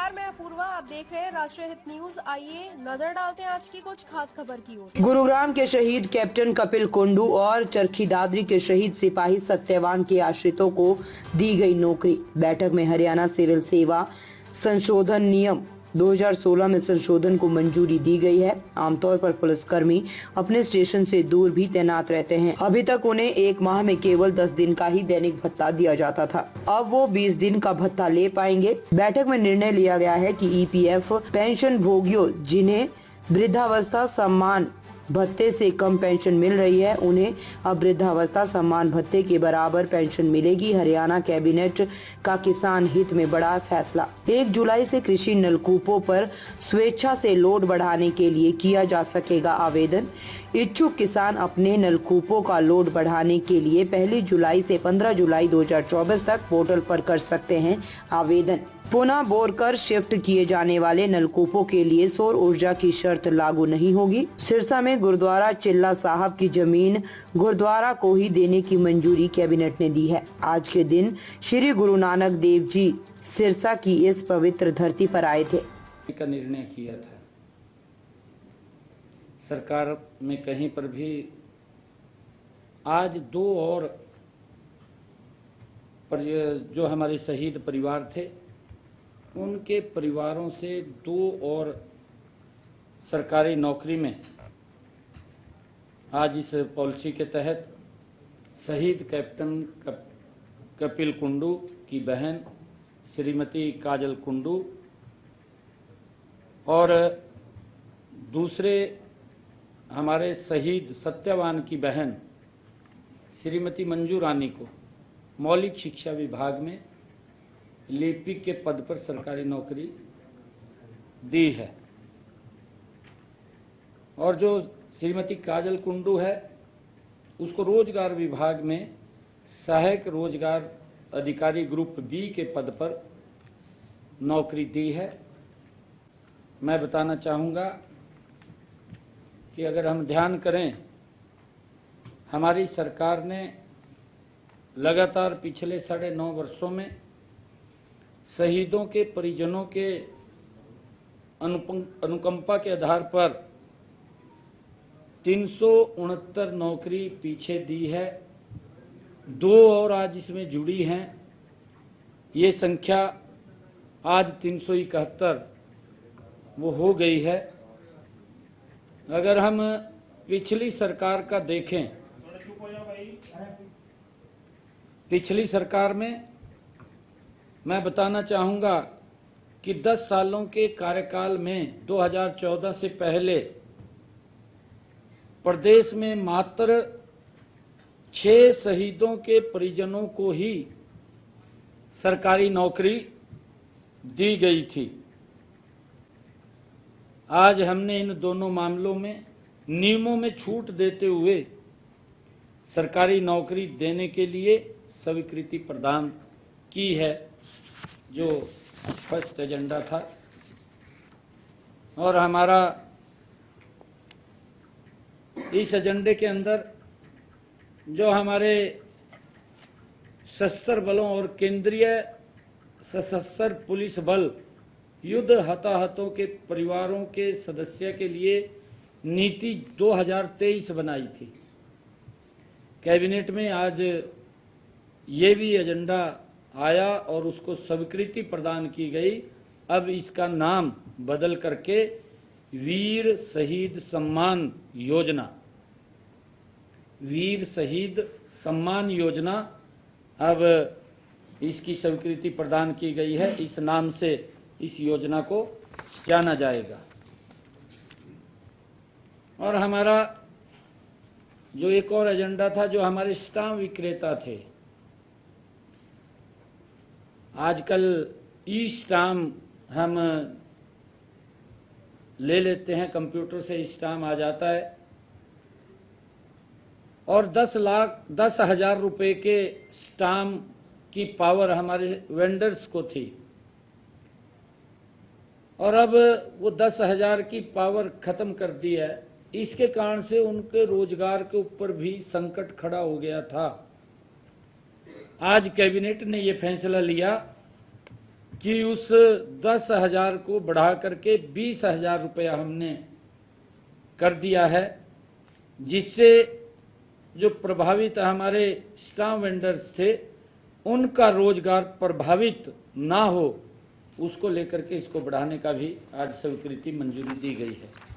नमस्कार, मैं अपूर्वा। आप देख रहे हैं राष्ट्रीय हित न्यूज। आइए नजर डालते हैं आज की कुछ खास खबर की ओर। गुरुग्राम के शहीद कैप्टन कपिल कुंडू और चरखी दादरी के शहीद सिपाही सत्यवान के आश्रितों को दी गई नौकरी। बैठक में हरियाणा सिविल सेवा संशोधन नियम 2016 में संशोधन को मंजूरी दी गई है। आमतौर पर पुलिसकर्मी अपने स्टेशन से दूर भी तैनात रहते हैं। अभी तक उन्हें एक माह में केवल 10 दिन का ही दैनिक भत्ता दिया जाता था। अब वो 20 दिन का भत्ता ले पाएंगे। बैठक में निर्णय लिया गया है कि ईपीएफ पेंशन भोगियों जिन्हें वृद्धावस्था सम्मान भत्ते से कम पेंशन मिल रही है, उन्हें अब वृद्धावस्था सम्मान भत्ते के बराबर पेंशन मिलेगी। हरियाणा कैबिनेट का किसान हित में बड़ा फैसला। 1 जुलाई से कृषि नलकूपों पर स्वेच्छा से लोड बढ़ाने के लिए किया जा सकेगा आवेदन। इच्छुक किसान अपने नलकूपों का लोड बढ़ाने के लिए 1 जुलाई से 15 जुलाई 2024 तक पोर्टल पर कर सकते हैं आवेदन। पुनः बोर कर शिफ्ट किए जाने वाले नलकूपों के लिए सौर ऊर्जा की शर्त लागू नहीं होगी। सिरसा में गुरुद्वारा चिल्ला साहब की जमीन गुरुद्वारा को ही देने की मंजूरी कैबिनेट ने दी है। आज के दिन श्री गुरु नानक देव जी सिरसा की इस पवित्र धरती पर आए थे। का निर्णय किया था। सरकार में कहीं पर भी आज 2 और जो हमारे शहीद परिवार थे, उनके परिवारों से 2 और सरकारी नौकरी में आज इस पॉलिसी के तहत शहीद कैप्टन कपिल कुंडू की बहन श्रीमती काजल कुंडू और दूसरे हमारे शहीद सत्यवान की बहन श्रीमती मंजू रानी को मौलिक शिक्षा विभाग में लिपिक के पद पर सरकारी नौकरी दी है। और जो श्रीमती काजल कुंडू है, उसको रोजगार विभाग में सहायक रोजगार अधिकारी ग्रुप बी के पद पर नौकरी दी है। मैं बताना चाहूँगा कि अगर हम ध्यान करें, हमारी सरकार ने लगातार पिछले 9.5 वर्षों में शहीदों के परिजनों के अनुकंपा के आधार पर 369 नौकरी पीछे दी है। 2 और आज इसमें जुड़ी हैं। ये संख्या आज 371 वो हो गई है। अगर हम पिछली सरकार का देखें, पिछली सरकार में मैं बताना चाहूँगा कि 10 सालों के कार्यकाल में 2014 से पहले प्रदेश में मात्र 6 शहीदों के परिजनों को ही सरकारी नौकरी दी गई थी। आज हमने इन दोनों मामलों में नियमों में छूट देते हुए सरकारी नौकरी देने के लिए स्वीकृति प्रदान की है, जो फर्स्ट एजेंडा था। और हमारा इस एजेंडे के अंदर जो हमारे सशस्त्र बलों और केंद्रीय सशस्त्र पुलिस बल युद्ध हताहतों के परिवारों के सदस्य के लिए नीति 2023 बनाई थी। कैबिनेट में आज ये भी एजेंडा आया और उसको स्वीकृति प्रदान की गई। अब इसका नाम बदल करके वीर शहीद सम्मान योजना, वीर शहीद सम्मान योजना अब इसकी स्वीकृति प्रदान की गई है। इस नाम से इस योजना को जाना जाएगा। और हमारा जो एक और एजेंडा था, जो हमारे स्टाम्प विक्रेता थे, आजकल ई स्टाम्प हम ले लेते हैं, कंप्यूटर से स्टाम्प आ जाता है, और 10,000 रुपए के स्टाम्प की पावर हमारे वेंडर्स को थी। और अब वो 10,000 की पावर खत्म कर दी है। इसके कारण से उनके रोजगार के ऊपर भी संकट खड़ा हो गया था। आज कैबिनेट ने ये फैसला लिया कि उस 10,000 को बढ़ा करके 20,000 रुपया हमने कर दिया है, जिससे जो प्रभावित हमारे स्टाम्प वेंडर्स थे उनका रोजगार प्रभावित ना हो, उसको लेकर के इसको बढ़ाने का भी आज स्वीकृति मंजूरी दी गई है।